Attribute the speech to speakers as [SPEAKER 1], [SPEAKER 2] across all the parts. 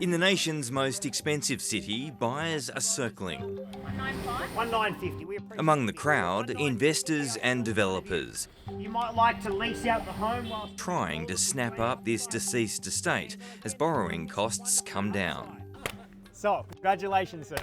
[SPEAKER 1] In the nation's most expensive city, buyers are circling.
[SPEAKER 2] 1,950.
[SPEAKER 1] Among the crowd, investors and developers
[SPEAKER 2] You might like to lease out the home while
[SPEAKER 1] trying to snap up this deceased estate as borrowing costs come down.
[SPEAKER 2] So, congratulations, sir.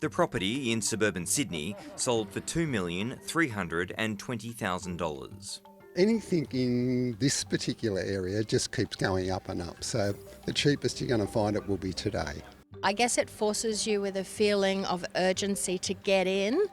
[SPEAKER 1] The property in suburban Sydney sold for $2,320,000.
[SPEAKER 3] Anything in this particular area just keeps going up and up, so the cheapest you're going to find it will be today.
[SPEAKER 4] I guess it forces you with a feeling of urgency to get in.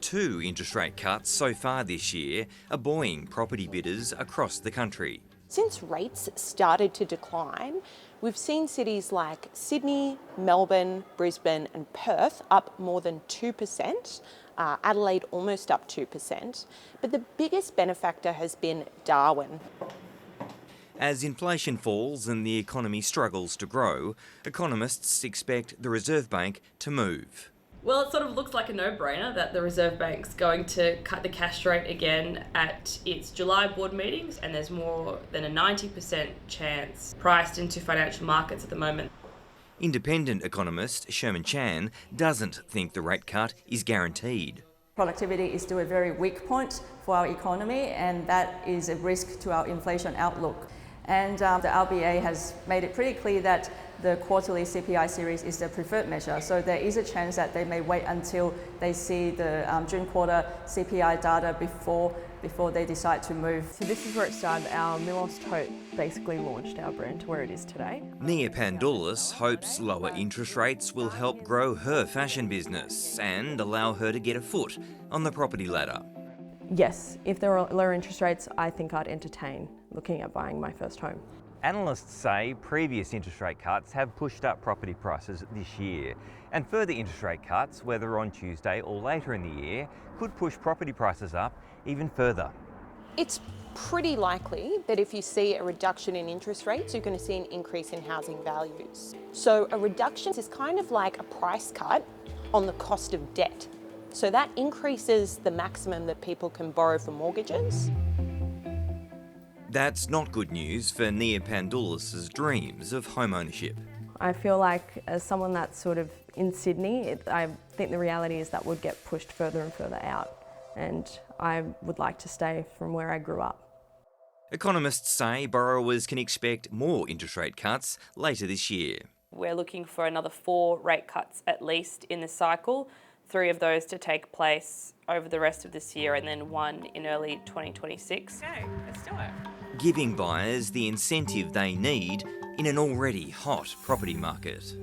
[SPEAKER 1] 2 interest rate cuts so far this year are buoying property bidders across the country.
[SPEAKER 5] Since rates started to decline, we've seen cities like Sydney, Melbourne, Brisbane and Perth up more than 2%, Adelaide almost up 2%, but the biggest benefactor has been Darwin.
[SPEAKER 1] As inflation falls and the economy struggles to grow, economists expect the Reserve Bank to move.
[SPEAKER 6] Well, it sort of looks like a no-brainer that the Reserve Bank's going to cut the cash rate again at its July board meetings, and there's more than a 90% chance priced into financial markets at the moment.
[SPEAKER 1] Independent economist Sherman Chan doesn't think the rate cut is guaranteed.
[SPEAKER 7] Productivity is still a very weak point for our economy, and that is a risk to our inflation outlook. And the RBA has made it pretty clear that the quarterly CPI series is the preferred measure. So there is a chance that they may wait until they see the June quarter CPI data before they decide to move.
[SPEAKER 8] So this is where it started. Our Milos tote basically launched our brand to where it is today.
[SPEAKER 1] Nia Pandoulis hopes lower interest rates will help grow her fashion business and allow her to get a foot on the property ladder.
[SPEAKER 8] Yes, if there were lower interest rates, I think I'd entertain looking at buying my first home.
[SPEAKER 9] Analysts say previous interest rate cuts have pushed up property prices this year, and further interest rate cuts, whether on Tuesday or later in the year, could push property prices up even further.
[SPEAKER 5] It's pretty likely that if you see a reduction in interest rates, you're going to see an increase in housing values. So a reduction is kind of like a price cut on the cost of debt. So that increases the maximum that people can borrow for mortgages.
[SPEAKER 1] That's not good news for Nia Pandoulis' dreams of home ownership.
[SPEAKER 8] I feel like as someone that's sort of in Sydney, I think the reality is that would get pushed further and further out, and I would like to stay from where I grew up.
[SPEAKER 1] Economists say borrowers can expect more interest rate cuts later this year.
[SPEAKER 6] We're looking for another 4 rate cuts at least in the cycle, 3 of those to take place over the rest of this year and then 1 in early 2026.
[SPEAKER 10] Okay, let's do it.
[SPEAKER 1] Giving buyers the incentive they need in an already hot property market.